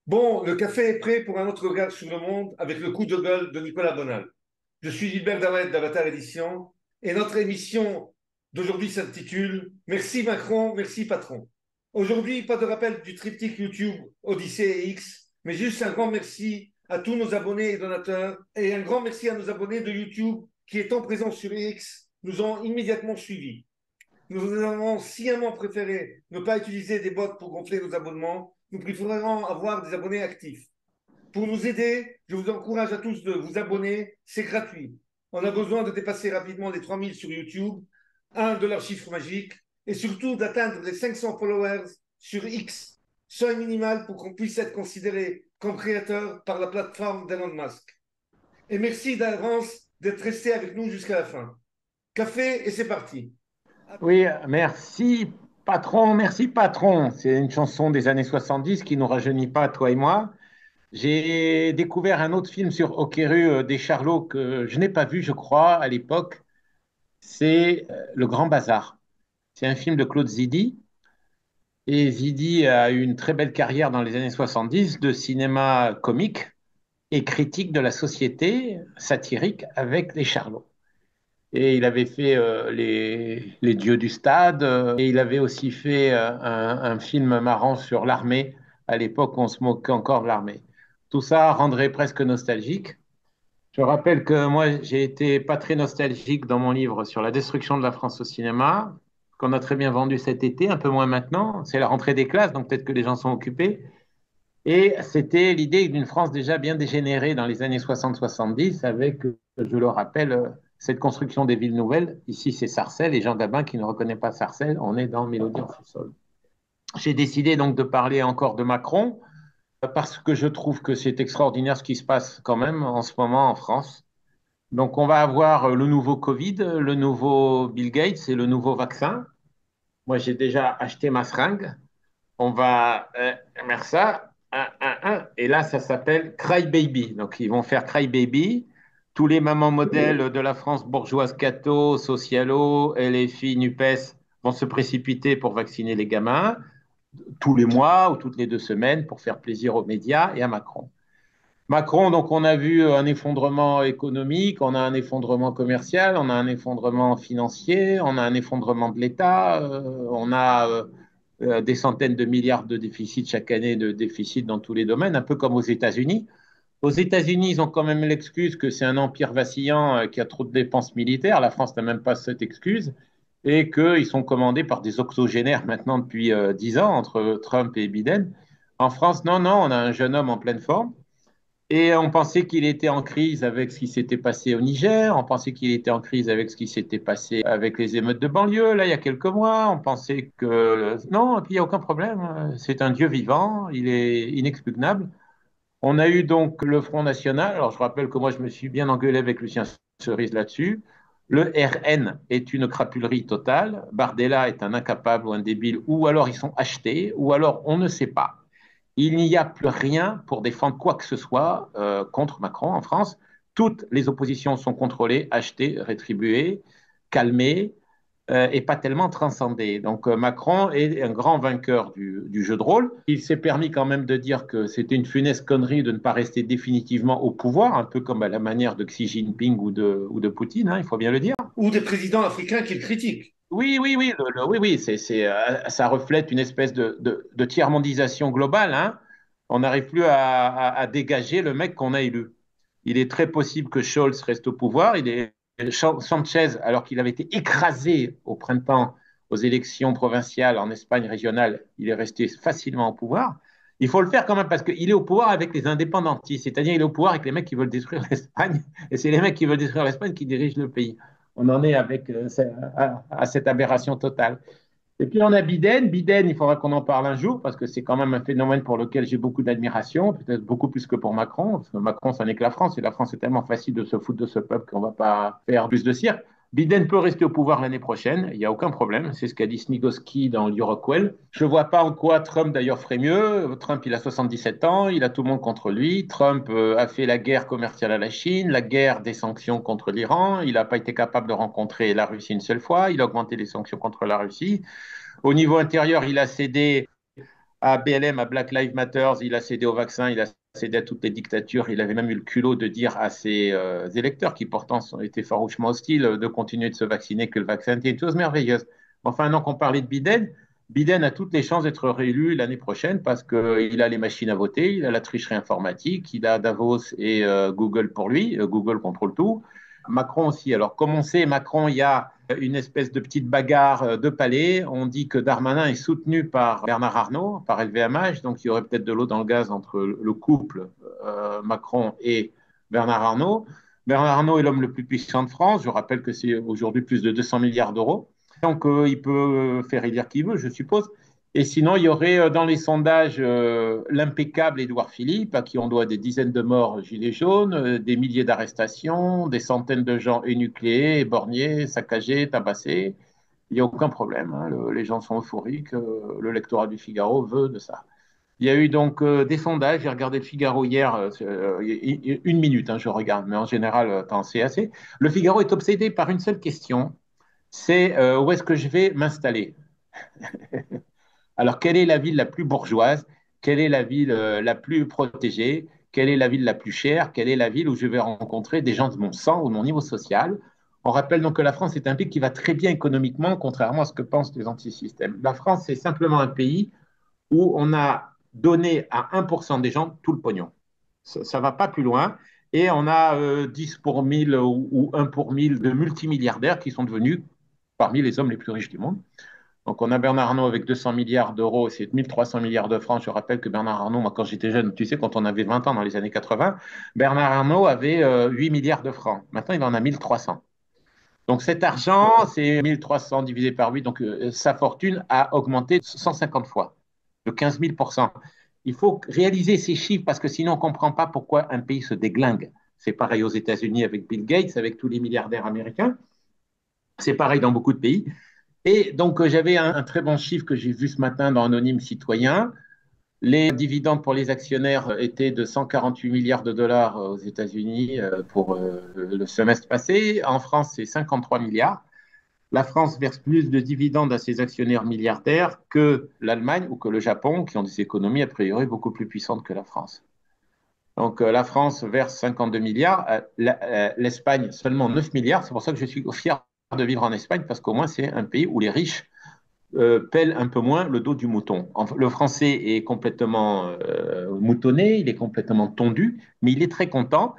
Bon, le café est prêt pour un autre regard sur le monde avec le coup de gueule de Nicolas Bonal. Je suis Gilbert Davet d'Avatar Édition et notre émission d'aujourd'hui s'intitule Merci Macron, merci patron. Aujourd'hui, pas de rappel du triptyque YouTube Odyssée et X, mais juste un grand merci à tous nos abonnés et donateurs et un grand merci à nos abonnés de YouTube qui, étant présents sur X, nous ont immédiatement suivis. Nous avons sciemment préféré ne pas utiliser des bots pour gonfler nos abonnements. Nous préférons avoir des abonnés actifs. Pour nous aider, je vous encourage à tous de vous abonner. C'est gratuit. On a besoin de dépasser rapidement les 3000 sur YouTube, un de leurs chiffres magiques, et surtout d'atteindre les 500 followers sur X, seuil minimal pour qu'on puisse être considéré comme créateur par la plateforme d'Elon Musk. Et merci d'avance d'être resté avec nous jusqu'à la fin. Café et c'est parti. Oui, merci patron. C'est une chanson des années 70 qui nous rajeunit pas, toi et moi. J'ai découvert un autre film sur Okeru des Charlots que je n'ai pas vu, je crois, à l'époque. C'est Le Grand Bazar. C'est un film de Claude Zidi. Et Zidi a eu une très belle carrière dans les années 70 de cinéma comique et critique de la société satirique avec les Charlots. Et il avait fait les Dieux du Stade. Et il avait aussi fait un film marrant sur l'armée. À l'époque, on se moquait encore de l'armée. Tout ça rendrait presque nostalgique. Je rappelle que moi, j'ai été pas très nostalgique dans mon livre sur la destruction de la France au cinéma, qu'on a très bien vendu cet été, un peu moins maintenant. C'est la rentrée des classes, donc peut-être que les gens sont occupés. Et c'était l'idée d'une France déjà bien dégénérée dans les années 60-70, avec, je le rappelle, cette construction des villes nouvelles. Ici, c'est Sarcelles, et Jean Gabin qui ne reconnaît pas Sarcelles, on est dans Mélodie en sous-sol. J'ai décidé donc de parler encore de Macron, parce que je trouve que c'est extraordinaire ce qui se passe quand même en ce moment en France. Donc, on va avoir le nouveau Covid, le nouveau Bill Gates et le nouveau vaccin. Moi, j'ai déjà acheté ma seringue. On va faire ça. Et là, ça s'appelle Cry Baby. Donc, ils vont faire Cry Baby. Tous les mamans modèles de la France bourgeoise catho, socialo, LFI, NUPES vont se précipiter pour vacciner les gamins tous les mois ou toutes les 2 semaines pour faire plaisir aux médias et à Macron. Macron, donc on a vu un effondrement économique, on a un effondrement commercial, on a un effondrement financier, on a un effondrement de l'État, on a des centaines de milliards de déficits chaque année, de déficits dans tous les domaines, un peu comme aux États-Unis. Aux États-Unis, ils ont quand même l'excuse que c'est un empire vacillant qui a trop de dépenses militaires. La France n'a même pas cette excuse. Et qu'ils sont commandés par des octogénaires maintenant depuis 10 ans, entre Trump et Biden. En France, non, non, on a un jeune homme en pleine forme. Et on pensait qu'il était en crise avec ce qui s'était passé au Niger, on pensait qu'il était en crise avec ce qui s'était passé avec les émeutes de banlieue, là, il y a quelques mois, on pensait que... Non, et puis il n'y a aucun problème, c'est un Dieu vivant, il est inexpugnable. On a eu donc le Front National, alors je rappelle que moi je me suis bien engueulé avec Lucien Cerise là-dessus. Le RN est une crapulerie totale, Bardella est un incapable ou un débile, ou alors ils sont achetés, ou alors on ne sait pas. Il n'y a plus rien pour défendre quoi que ce soit contre Macron en France. Toutes les oppositions sont contrôlées, achetées, rétribuées, calmées et pas tellement transcendées. Donc Macron est un grand vainqueur du jeu de rôle. Il s'est permis quand même de dire que c'était une funeste connerie de ne pas rester définitivement au pouvoir, un peu comme à la manière de Xi Jinping ou de Poutine, hein, il faut bien le dire. Ou des présidents africains qui le critiquent. Oui, oui, oui, oui, oui, ça reflète une espèce de tiers-mondisation globale, hein. On n'arrive plus à dégager le mec qu'on a élu. Il est très possible que Scholz reste au pouvoir. Sanchez, alors qu'il avait été écrasé au printemps aux élections provinciales en Espagne régionale, il est resté facilement au pouvoir. Il faut le faire quand même parce qu'il est au pouvoir avec les indépendantistes, c'est-à-dire il est au pouvoir avec les mecs qui veulent détruire l'Espagne, et c'est les mecs qui veulent détruire l'Espagne qui dirigent le pays. On en est avec à cette aberration totale. Et puis on a Biden. Biden, il faudra qu'on en parle un jour parce que c'est quand même un phénomène pour lequel j'ai beaucoup d'admiration, peut-être beaucoup plus que pour Macron, parce que Macron, ça n'est que la France, et la France est tellement facile de se foutre de ce peuple qu'on ne va pas faire plus de cirque. Biden peut rester au pouvoir l'année prochaine, il n'y a aucun problème, c'est ce qu'a dit Snigoski dans l'Euroquel. Je ne vois pas en quoi Trump d'ailleurs ferait mieux. Trump, il a 77 ans, il a tout le monde contre lui. Trump a fait la guerre commerciale à la Chine, la guerre des sanctions contre l'Iran, il n'a pas été capable de rencontrer la Russie une seule fois, il a augmenté les sanctions contre la Russie. Au niveau intérieur, il a cédé à BLM, à Black Lives Matter, il a cédé au vaccin, il a cédé à toutes les dictatures. Il avait même eu le culot de dire à ses électeurs, qui pourtant étaient farouchement hostiles, de continuer de se vacciner, que le vaccin était une chose merveilleuse. Enfin, maintenant qu'on parlait de Biden, Biden a toutes les chances d'être réélu l'année prochaine parce qu'il a les machines à voter, il a la tricherie informatique, il a Davos et Google pour lui. Google contrôle tout. Macron aussi. Alors, comme on sait, Macron, il y a une espèce de petite bagarre de palais. On dit que Darmanin est soutenu par Bernard Arnault, par LVMH, donc il y aurait peut-être de l'eau dans le gaz entre le couple Macron et Bernard Arnault. Bernard Arnault est l'homme le plus puissant de France. Je rappelle que c'est aujourd'hui plus de 200 milliards d'euros. Donc, il peut faire élire qui veut, je suppose. Et sinon, il y aurait dans les sondages l'impeccable Édouard Philippe, à qui on doit des dizaines de morts gilets jaunes, des milliers d'arrestations, des centaines de gens énucléés, éborgnés, saccagés, tabassés. Il n'y a aucun problème, hein. Les gens sont euphoriques. Le lectorat du Figaro veut de ça. Il y a eu donc des sondages. J'ai regardé le Figaro hier, une minute, hein, je regarde, mais en général, t'en sais assez. Le Figaro est obsédé par une seule question, c'est où est-ce que je vais m'installer. Alors, quelle est la ville la plus bourgeoise? Quelle est la ville la plus protégée? Quelle est la ville la plus chère? Quelle est la ville où je vais rencontrer des gens de mon sang ou de mon niveau social? On rappelle donc que la France est un pays qui va très bien économiquement, contrairement à ce que pensent les antisystèmes. La France, c'est simplement un pays où on a donné à 1% des gens tout le pognon. Ça ne va pas plus loin. Et on a 10 pour 1000 ou 1 pour 1000 de multimilliardaires qui sont devenus parmi les hommes les plus riches du monde. Donc, on a Bernard Arnault avec 200 milliards d'euros, c'est 1300 milliards de francs. Je rappelle que Bernard Arnault, moi, quand j'étais jeune, tu sais, quand on avait 20 ans dans les années 80, Bernard Arnault avait 8 milliards de francs. Maintenant, il en a 1300. Donc, cet argent, c'est 1300 divisé par 8. Donc, sa fortune a augmenté de 150 fois, de 15 000%. Il faut réaliser ces chiffres parce que sinon, on ne comprend pas pourquoi un pays se déglingue. C'est pareil aux États-Unis avec Bill Gates, avec tous les milliardaires américains. C'est pareil dans beaucoup de pays. Et donc, j'avais un très bon chiffre que j'ai vu ce matin dans Anonyme Citoyen. Les dividendes pour les actionnaires étaient de 148 milliards de dollars aux États-Unis pour le semestre passé. En France, c'est 53 milliards. La France verse plus de dividendes à ses actionnaires milliardaires que l'Allemagne ou que le Japon, qui ont des économies a priori beaucoup plus puissantes que la France. Donc, la France verse 52 milliards, l'Espagne seulement 9 milliards. C'est pour ça que je suis fier de vivre en Espagne, parce qu'au moins, c'est un pays où les riches pèlent un peu moins le dos du mouton. Le français est complètement moutonné, il est complètement tondu, mais il est très content.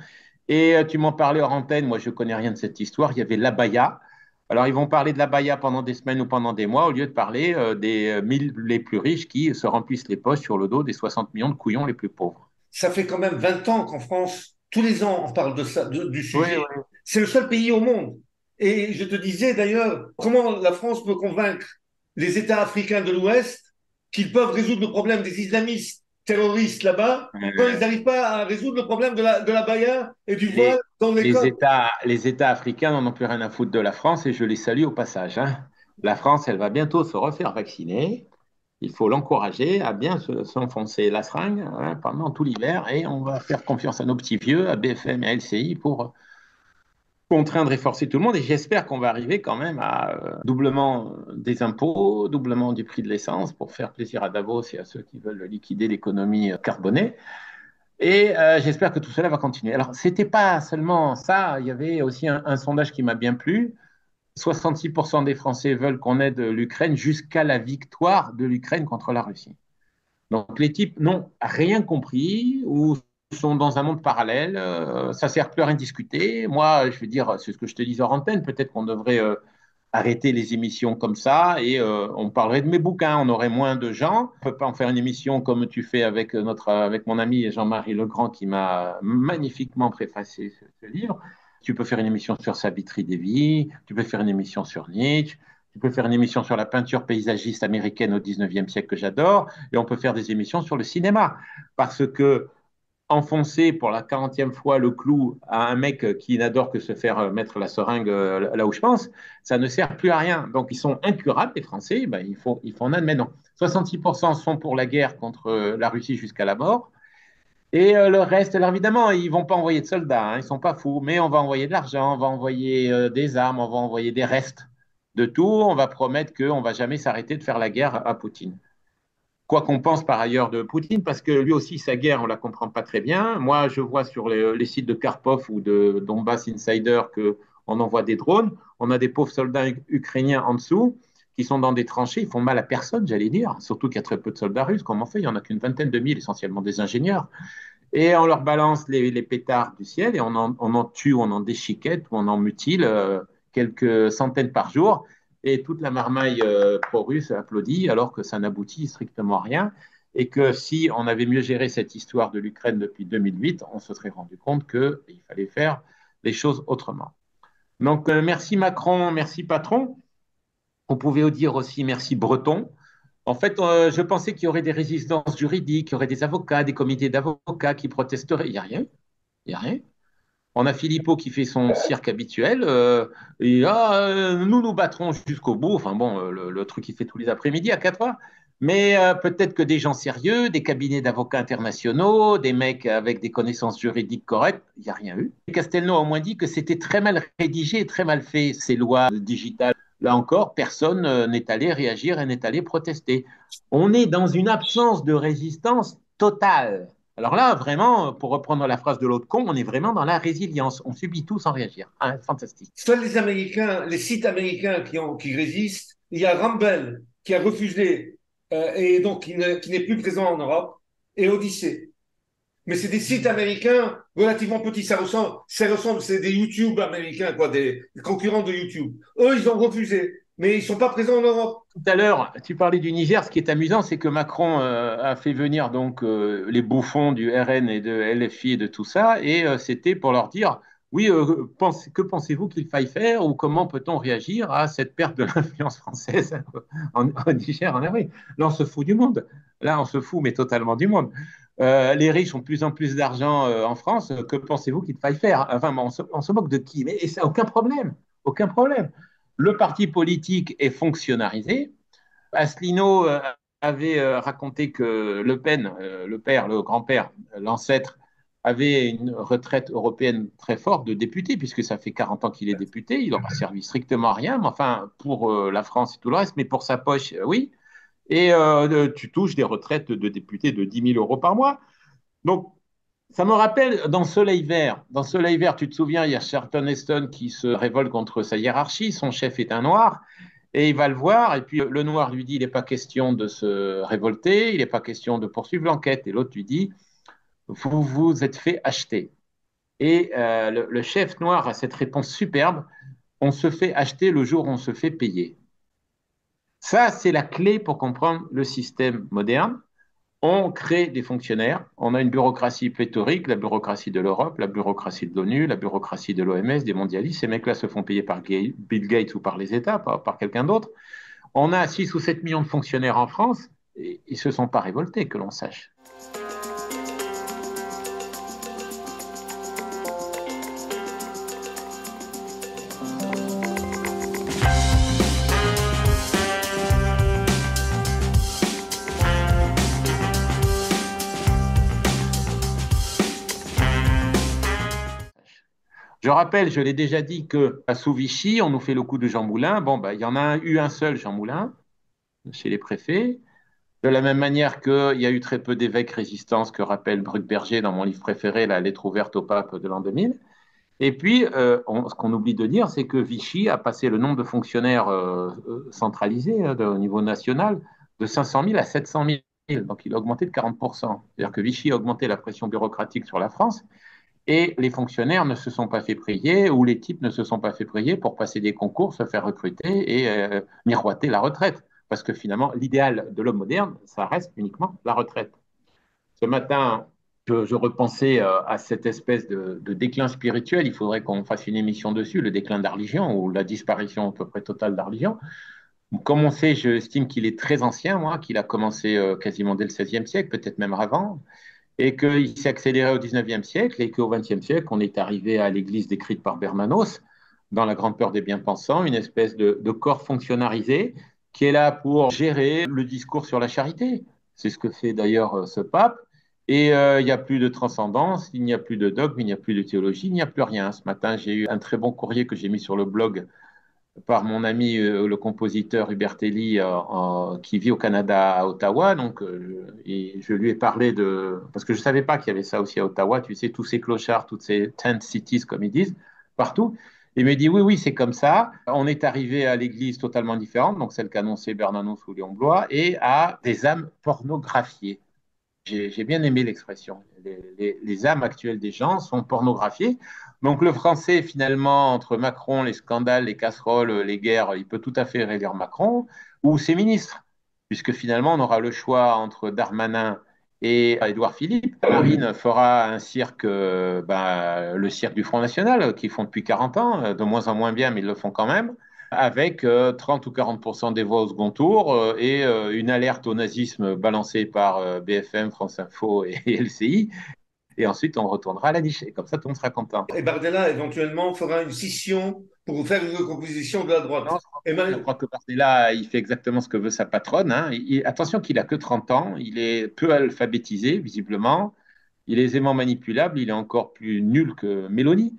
Et tu m'en parlais hors antenne, moi je ne connais rien de cette histoire, il y avait l'abaya. Alors ils vont parler de l'abaya pendant des semaines ou pendant des mois, au lieu de parler des 1000 les plus riches qui se remplissent les poches sur le dos des 60 millions de couillons les plus pauvres. Ça fait quand même 20 ans qu'en France, tous les ans, on parle de ça, du Oui, sujet. oui. C'est le seul pays au monde. Et je te disais d'ailleurs, comment la France peut convaincre les États africains de l'Ouest qu'ils peuvent résoudre le problème des islamistes terroristes là-bas quand ils n'arrivent pas à résoudre le problème de la baya et du voile Les, dans l'école. les États africains n'en ont plus rien à foutre de la France et je les salue au passage, hein. La France, elle va bientôt se refaire vacciner. Il faut l'encourager à bien s'enfoncer la seringue, hein, pendant tout l'hiver et on va faire confiance à nos petits vieux, à BFM et à LCI pour contraindre et forcer tout le monde. Et j'espère qu'on va arriver quand même à doublement des impôts, doublement du prix de l'essence pour faire plaisir à Davos et à ceux qui veulent liquider l'économie carbonée. Et j'espère que tout cela va continuer. Alors, c'était pas seulement ça, il y avait aussi un sondage qui m'a bien plu. 66% des Français veulent qu'on aide l'Ukraine jusqu'à la victoire de l'Ukraine contre la Russie. Donc, les types n'ont rien compris ou sont dans un monde parallèle. Ça ne sert plus à rien discuter. Moi, je veux dire, c'est ce que je te disais en antenne. Peut-être qu'on devrait arrêter les émissions comme ça et on parlerait de mes bouquins. On aurait moins de gens. On ne peut pas en faire une émission comme tu fais avec, avec mon ami Jean-Marie Legrand qui m'a magnifiquement préfacé ce livre. Tu peux faire une émission sur Savitri-Devi, tu peux faire une émission sur Nietzsche, tu peux faire une émission sur la peinture paysagiste américaine au 19e siècle que j'adore, et on peut faire des émissions sur le cinéma. Parce que enfoncer pour la 40e fois le clou à un mec qui n'adore que se faire mettre la seringue là où je pense, ça ne sert plus à rien. Donc ils sont incurables, les Français, ben, il faut en admettre. Non. 66% sont pour la guerre contre la Russie jusqu'à la mort. Et le reste, alors évidemment, ils ne vont pas envoyer de soldats, hein, ils ne sont pas fous, mais on va envoyer de l'argent, on va envoyer des armes, on va envoyer des restes de tout. On va promettre qu'on ne va jamais s'arrêter de faire la guerre à Poutine. Quoi qu'on pense par ailleurs de Poutine, parce que lui aussi, sa guerre, on ne la comprend pas très bien. Moi, je vois sur les sites de Karpov ou de Donbass Insider qu'on envoie des drones. On a des pauvres soldats ukrainiens en dessous qui sont dans des tranchées. Ils font mal à personne, j'allais dire. Surtout qu'il y a très peu de soldats russes. Comme on fait, il n'y en a qu'une vingtaine de mille, essentiellement des ingénieurs. Et on leur balance les pétards du ciel et on en tue, on en déchiquette, on en mutile quelques centaines par jour. Et toute la marmaille pro-russe applaudit alors que ça n'aboutit strictement à rien. Et que si on avait mieux géré cette histoire de l'Ukraine depuis 2008, on se serait rendu compte qu'il fallait faire les choses autrement. Donc, merci Macron, merci patron. On pouvait dire aussi merci Breton. En fait, je pensais qu'il y aurait des résistances juridiques, qu'il y aurait des avocats, des comités d'avocats qui protesteraient. Il n'y a rien. Il n'y a rien. On a Philippot qui fait son cirque habituel. Et nous nous battrons jusqu'au bout. Enfin bon, le truc qu'il fait tous les après-midi à 4 heures. Mais peut-être que des gens sérieux, des cabinets d'avocats internationaux, des mecs avec des connaissances juridiques correctes, il n'y a rien eu. Castelnau a au moins dit que c'était très mal rédigé et très mal fait, ces lois digitales. Là encore, personne n'est allé réagir et n'est allé protester. On est dans une absence de résistance totale. Alors là, vraiment, pour reprendre la phrase de l'autre con, on est vraiment dans la résilience. On subit tout sans réagir. Hein, fantastique. Seuls les Américains, les sites américains qui résistent. Il y a Rumble qui a refusé et donc qui n'est plus présent en Europe, et Odyssée. Mais c'est des sites américains relativement petits. Ça ressemble, c'est des YouTube américains, quoi, des concurrents de YouTube. Eux, ils ont refusé, mais ils ne sont pas présents en Europe. Tout à l'heure, tu parlais du Niger. Ce qui est amusant, c'est que Macron a fait venir donc les bouffons du RN et de LFI et de tout ça, et c'était pour leur dire, oui, que pensez-vous qu'il faille faire ou comment peut-on réagir à cette perte de l'influence française au Niger, en Afrique. Là, on se fout du monde. Là, on se fout, mais totalement du monde. Les riches ont de plus en plus d'argent en France. Que pensez-vous qu'il faille faire? Enfin, on se moque de qui? Mais ça, aucun problème. Aucun problème. Le parti politique est fonctionnalisé. Asselineau avait raconté que Le Pen, le père, le grand-père, l'ancêtre, avait une retraite européenne très forte de député, puisque ça fait 40 ans qu'il est député. Il n'aura servi strictement à rien, mais enfin, pour la France et tout le reste, mais pour sa poche, oui. Et tu touches des retraites de député de 10 000 euros par mois. Donc, ça me rappelle dans Soleil Vert. Dans Soleil Vert, tu te souviens, il y a Charlton Heston qui se révolte contre sa hiérarchie. Son chef est un noir. Et il va le voir, et puis le noir lui dit, il n'est pas question de se révolter, il n'est pas question de poursuivre l'enquête. Et l'autre lui dit, vous vous êtes fait acheter. Et le chef noir a cette réponse superbe, on se fait acheter le jour où on se fait payer. Ça, c'est la clé pour comprendre le système moderne. On crée des fonctionnaires, on a une bureaucratie pléthorique, la bureaucratie de l'Europe, la bureaucratie de l'ONU, la bureaucratie de l'OMS, des mondialistes. Ces mecs-là se font payer par Bill Gates ou par les États, par quelqu'un d'autre. On a 6 ou 7 millions de fonctionnaires en France, et ils ne se sont pas révoltés, que l'on sache. Je rappelle, je l'ai déjà dit, qu'à sous Vichy, on nous fait le coup de Jean Moulin. Bon, bah, il y en a eu un seul, Jean Moulin, chez les préfets. De la même manière qu'il y a eu très peu d'évêques résistance que rappelle Bruckberger dans mon livre préféré, La lettre ouverte au pape de l'an 2000. Et puis, ce qu'on oublie de dire, c'est que Vichy a passé le nombre de fonctionnaires centralisés au niveau national de 500 000 à 700 000. Donc, il a augmenté de 40%. C'est-à-dire que Vichy a augmenté la pression bureaucratique sur la France et les fonctionnaires ne se sont pas fait prier ou les types ne se sont pas fait prier pour passer des concours, se faire recruter et miroiter la retraite. Parce que finalement, l'idéal de l'homme moderne, ça reste uniquement la retraite. Ce matin, je repensais à cette espèce de déclin spirituel. Il faudrait qu'on fasse une émission dessus, le déclin de la religion ou la disparition à peu près totale de la religion. Comme on sait, j'estime qu'il est très ancien, moi, qu'il a commencé quasiment dès le XVIe siècle, peut-être même avant, et qu'il s'est accéléré au XIXe siècle, et qu'au XXe siècle, on est arrivé à l'Église décrite par Bernanos, dans La Grande Peur des Bien-Pensants, une espèce de corps fonctionnalisé qui est là pour gérer le discours sur la charité. C'est ce que fait d'ailleurs ce pape. Et il n'y a plus de transcendance, il n'y a plus de dogme, il n'y a plus de théologie, il n'y a plus rien. Ce matin, j'ai eu un très bon courrier que j'ai mis sur le blog par mon ami le compositeur Hubert Telly qui vit au Canada à Ottawa. Donc, et je lui ai parlé de... Parce que je ne savais pas qu'il y avait ça aussi à Ottawa, tu sais, tous ces clochards, toutes ces tent cities, comme ils disent, partout. Il me dit, oui, oui, c'est comme ça. On est arrivé à l'église totalement différente, donc celle qu'annonçait Bernanos ou Léon Blois, et à des âmes pornographiées. J'ai bien aimé l'expression. Les âmes actuelles des gens sont pornographiées. Donc le français, finalement, entre Macron, les scandales, les casseroles, les guerres, il peut tout à fait réélire Macron ou ses ministres, puisque finalement, on aura le choix entre Darmanin et Édouard Philippe. Marine fera un cirque, le cirque du Front National, qu'ils font depuis 40 ans, de moins en moins bien, mais ils le font quand même avec 30 ou 40% des voix au second tour et une alerte au nazisme balancée par BFM, France Info et LCI. Et ensuite, on retournera à la niche. Et comme ça, tout le monde sera content. Et Bardella, éventuellement, fera une scission pour faire une recomposition de la droite. Non, Et je crois que Bardella, il fait exactement ce que veut sa patronne. Hein. Attention qu'il a que 30 ans. Il est peu alphabétisé, visiblement. Il est aisément manipulable. Il est encore plus nul que Mélanie.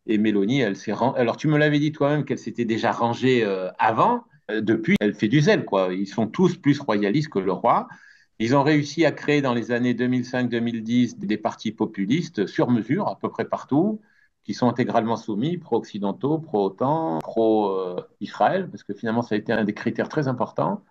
Et Mélanie, elle s'est alors tu me l'avais dit toi-même qu'elle s'était déjà rangée avant. Depuis, elle fait du zèle, quoi. Ils sont tous plus royalistes que le roi. Ils ont réussi à créer dans les années 2005-2010 des partis populistes sur mesure à peu près partout, qui sont intégralement soumis, pro-occidentaux, pro-OTAN, pro-Israël, parce que finalement ça a été un des critères très importants.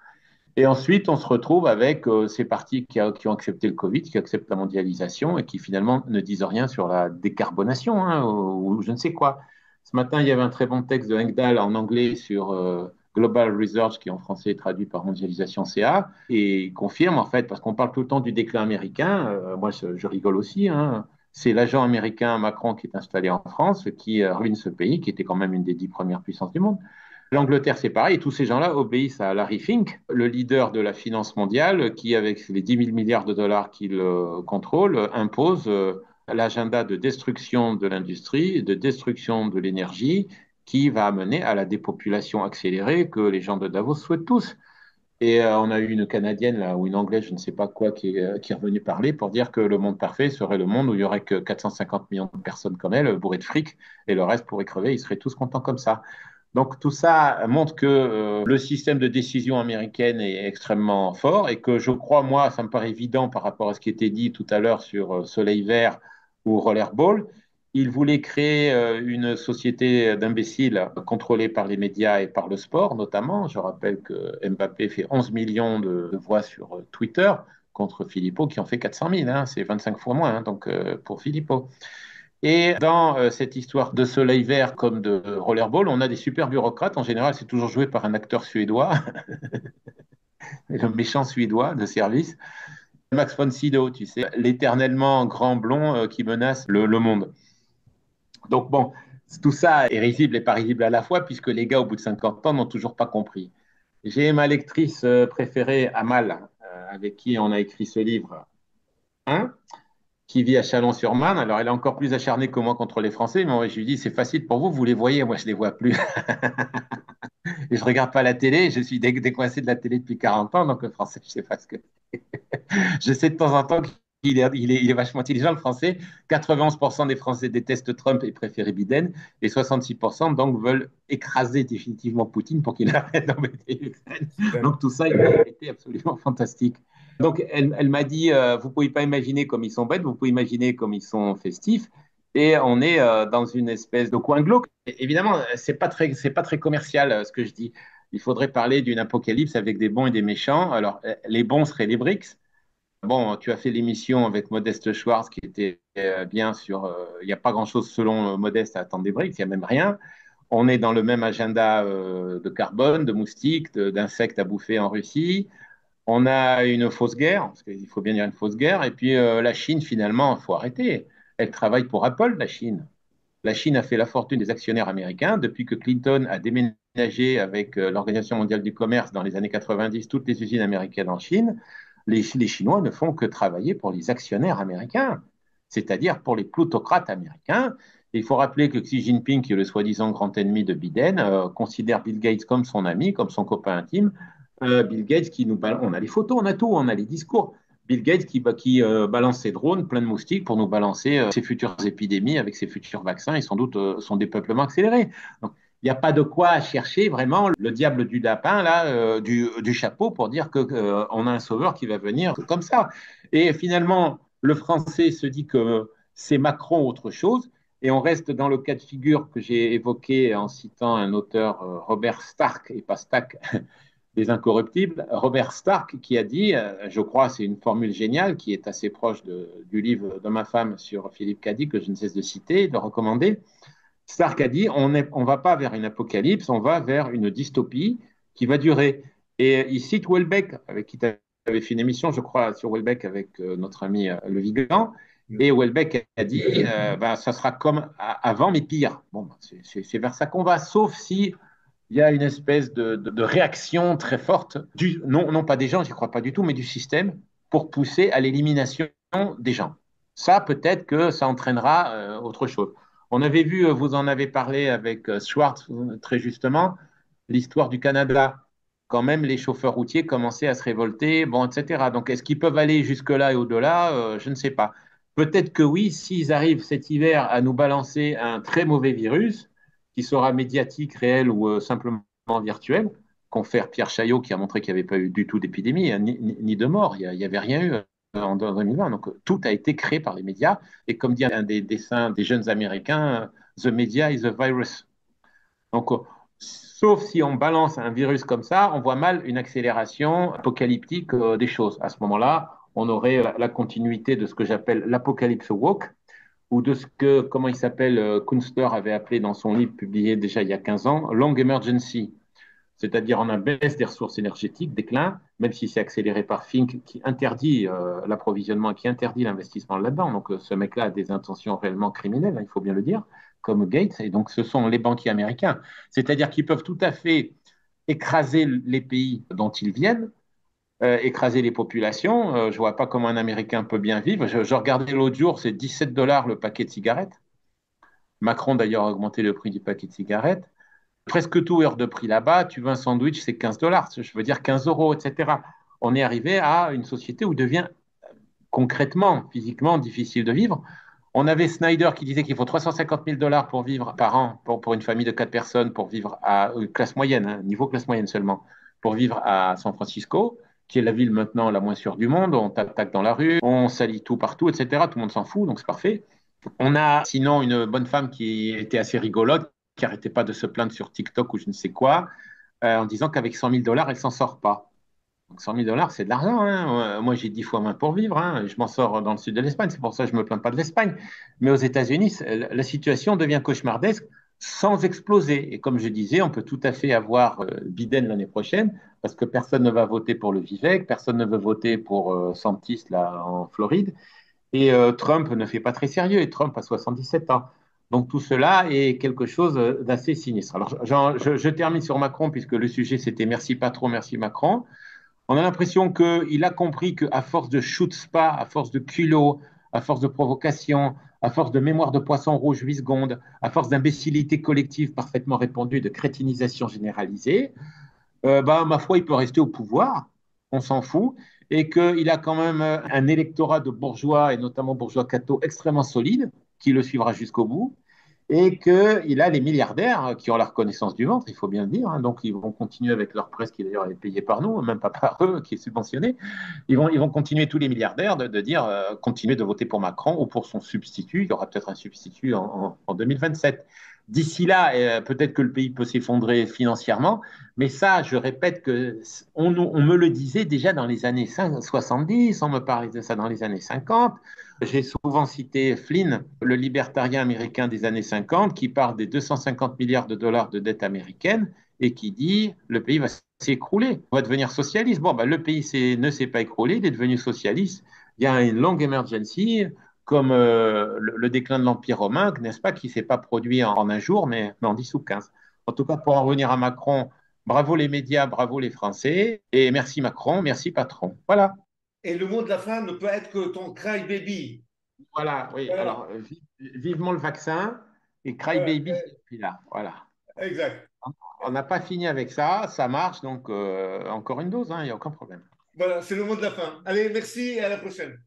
Et ensuite, on se retrouve avec ces partis qui ont accepté le Covid, qui acceptent la mondialisation et qui finalement ne disent rien sur la décarbonation hein, ou je ne sais quoi. Ce matin, il y avait un très bon texte de Engdahl en anglais sur Global Research, qui en français est traduit par Mondialisation CA, et il confirme en fait, parce qu'on parle tout le temps du déclin américain, moi je rigole aussi, hein, c'est l'agent américain Macron qui est installé en France qui ruine ce pays, qui était quand même une des 10 premières puissances du monde. L'Angleterre, c'est pareil, et tous ces gens-là obéissent à Larry Fink, le leader de la finance mondiale, qui, avec les 10 000 milliards de dollars qu'il contrôle, impose l'agenda de destruction de l'industrie, de destruction de l'énergie, qui va amener à la dépopulation accélérée que les gens de Davos souhaitent tous. Et on a eu une Canadienne là, ou une Anglaise, je ne sais pas quoi, qui est revenue parler pour dire que le monde parfait serait le monde où il y aurait que 450 millions de personnes comme elle, bourrées de fric, et le reste pourrait crever, ils seraient tous contents comme ça. Donc tout ça montre que le système de décision américaine est extrêmement fort et que je crois, moi, ça me paraît évident par rapport à ce qui était dit tout à l'heure sur Soleil Vert ou Rollerball. Il voulait créer une société d'imbéciles contrôlée par les médias et par le sport notamment. Je rappelle que Mbappé fait 11 millions de voix sur Twitter contre Filippo qui en fait 400 000. Hein, c'est 25 fois moins hein, donc, pour Filippo. Et dans cette histoire de soleil vert comme de rollerball, on a des super bureaucrates. En général, c'est toujours joué par un acteur suédois, le méchant suédois de service. Max von Sydow, tu sais, l'éternellement grand blond qui menace le monde. Donc bon, tout ça est risible et pas risible à la fois, puisque les gars, au bout de 50 ans, n'ont toujours pas compris. J'ai ma lectrice préférée, Amal, avec qui on a écrit ce livre, hein, qui vit à Chalon-sur-Marne. Alors, elle est encore plus acharnée que moi contre les Français, mais moi, je lui dis, c'est facile pour vous, vous les voyez, moi, je ne les vois plus. Et je ne regarde pas la télé, je suis décoincé de la télé depuis 40 ans, donc le français, je ne sais pas ce que c'est. Je sais de temps en temps qu'il est vachement intelligent, le français. 91% des Français détestent Trump et préfèrent Biden, et 66% donc veulent écraser définitivement Poutine pour qu'il arrête d'embêter l'Ukraine. Donc tout ça, il a été absolument fantastique. Donc elle m'a dit, vous ne pouvez pas imaginer comme ils sont bêtes, vous pouvez imaginer comme ils sont festifs. Et on est dans une espèce de coin glauque. Évidemment, c'est pas très commercial ce que je dis. Il faudrait parler d'une apocalypse avec des bons et des méchants. Alors, les bons seraient les BRICS. Bon, tu as fait l'émission avec Modeste Schwartz qui était bien sur. Il n'y a pas grand-chose selon Modeste à attendre des BRICS, il n'y a même rien. On est dans le même agenda de carbone, de moustiques, d'insectes à bouffer en Russie. On a une fausse guerre, parce qu'il faut bien dire une fausse guerre. Et puis la Chine, finalement, il faut arrêter. Elle travaille pour Apple, la Chine. La Chine a fait la fortune des actionnaires américains depuis que Clinton a déménagé avec l'Organisation mondiale du commerce dans les années 90 toutes les usines américaines en Chine. Les Chinois ne font que travailler pour les actionnaires américains, c'est-à-dire pour les plutocrates américains. Et il faut rappeler que Xi Jinping, qui est le soi-disant grand ennemi de Biden, considère Bill Gates comme son ami, comme son copain intime. Bill Gates qui nous balance, on a les photos, on a tout, on a les discours. Bill Gates qui balance ses drones pleins de moustiques pour nous balancer ses futures épidémies avec ses futurs vaccins et sans doute son dépeuplement accéléré. Donc, Il n'y a pas de quoi chercher vraiment le diable du lapin, là, du chapeau, pour dire on a un sauveur qui va venir comme ça. Et finalement, le français se dit que c'est Macron autre chose. Et on reste dans le cas de figure que j'ai évoqué en citant un auteur, Robert Stark, et pas Stack, des Incorruptibles, Robert Stark, qui a dit, je crois, c'est une formule géniale qui est assez proche du livre de ma femme sur Philippe Cadic, que je ne cesse de citer, de recommander. Stark a dit, on ne va pas vers une apocalypse, on va vers une dystopie qui va durer. Et il cite Houellebecq, avec qui tu avais fait une émission, je crois, sur Houellebecq avec notre ami Le Vigan. Et Houellebecq a dit, ben, ça sera comme avant, mais pire. Bon, c'est vers ça qu'on va, sauf si il y a une espèce de réaction très forte, non pas des gens, j'y crois pas du tout, mais du système, pour pousser à l'élimination des gens. Ça, peut-être que ça entraînera autre chose. On avait vu, vous en avez parlé avec Schwartz, très justement, l'histoire du Canada. Quand même, les chauffeurs routiers commençaient à se révolter, bon, etc. Donc, est-ce qu'ils peuvent aller jusque-là et au-delà? Je ne sais pas. Peut-être que oui, s'ils arrivent cet hiver à nous balancer un très mauvais virus, qui sera médiatique, réel ou simplement virtuel, confère Pierre Chaillot qui a montré qu'il n'y avait pas eu du tout d'épidémie, hein, ni de mort, il n'y avait rien eu en 2020. Donc tout a été créé par les médias. Et comme dit un des dessins des jeunes Américains, The media is a virus. Donc, sauf si on balance un virus comme ça, on voit mal une accélération apocalyptique des choses. À ce moment-là, on aurait la continuité de ce que j'appelle l'apocalypse woke, ou de ce que, comment il s'appelle, Kunstler avait appelé dans son livre publié déjà il y a 15 ans, Long Emergency. C'est-à-dire on a baisse des ressources énergétiques, déclin, même si c'est accéléré par Fink qui interdit l'approvisionnement, qui interdit l'investissement là-dedans. Donc ce mec-là a des intentions réellement criminelles, hein, il faut bien le dire, comme Gates. Et donc ce sont les banquiers américains. C'est-à-dire qu'ils peuvent tout à fait écraser les pays dont ils viennent, écraser les populations. Je ne vois pas comment un Américain peut bien vivre. Je regardais l'autre jour, c'est 17 dollars le paquet de cigarettes. Macron d'ailleurs a augmenté le prix du paquet de cigarettes. Presque tout est hors de prix là-bas. Tu veux un sandwich, c'est 15 dollars. Je veux dire 15 euros, etc. On est arrivé à une société où il devient concrètement, physiquement difficile de vivre. On avait Snyder qui disait qu'il faut 350 000 dollars pour vivre par an pour une famille de 4 personnes, pour vivre à classe moyenne, hein, niveau classe moyenne seulement, pour vivre à San Francisco, qui est la ville maintenant la moins sûre du monde. On t'attaque dans la rue, on salit tout partout, etc. Tout le monde s'en fout, donc c'est parfait. On a sinon une bonne femme qui était assez rigolote, qui n'arrêtait pas de se plaindre sur TikTok ou je ne sais quoi, en disant qu'avec 100 000 dollars, elle s'en sort pas. Donc 100 000 dollars, c'est de l'argent, hein. Moi, j'ai 10 fois moins pour vivre, hein. Je m'en sors dans le sud de l'Espagne. C'est pour ça que je ne me plains pas de l'Espagne. Mais aux États-Unis, la situation devient cauchemardesque sans exploser. Et comme je disais, on peut tout à fait avoir Biden l'année prochaine parce que personne ne va voter pour le Vivek, personne ne veut voter pour Santis là, en Floride. Et Trump ne fait pas très sérieux. Et Trump a 77 ans. Donc tout cela est quelque chose d'assez sinistre. Alors je termine sur Macron puisque le sujet c'était merci pas trop, merci Macron. On a l'impression qu'il a compris qu'à force de chutzpah, à force de culot, à force de provocation, à force de mémoire de poisson rouge 8 secondes, à force d'imbécilité collective parfaitement répandue, de crétinisation généralisée, bah, ma foi, il peut rester au pouvoir, on s'en fout, et qu'il a quand même un électorat de bourgeois, et notamment bourgeois cathos, extrêmement solide, qui le suivra jusqu'au bout, et qu'il a les milliardaires qui ont la reconnaissance du ventre, il faut bien le dire, hein, donc ils vont continuer avec leur presse qui d'ailleurs est payée par nous, même pas par eux, qui est subventionnée, ils vont continuer tous les milliardaires de dire continuer de voter pour Macron ou pour son substitut, il y aura peut-être un substitut en 2027. D'ici là, peut-être que le pays peut s'effondrer financièrement, mais ça, je répète que on me le disait déjà dans les années 70, on me parlait de ça dans les années 50. J'ai souvent cité Flynn, le libertarien américain des années 50, qui parle des 250 milliards de dollars de dette américaine et qui dit le pays va s'écrouler, on va devenir socialiste. Bon, ben, le pays ne s'est pas écroulé, il est devenu socialiste. Il y a une longue emergency, comme le déclin de l'Empire romain, n'est-ce pas, qui ne s'est pas produit en un jour, mais en 10 ou 15. En tout cas, pour en revenir à Macron, bravo les médias, bravo les Français, et merci Macron, merci patron. Voilà. Et le mot de la fin ne peut être que ton cry baby. Voilà, oui. Voilà. Alors, vivement le vaccin et Cry Voilà. Baby, c'est celui-là. Voilà. Exact. On n'a pas fini avec ça, ça marche, donc encore une dose, il n'y a aucun problème. Voilà, c'est le mot de la fin. Allez, merci et à la prochaine.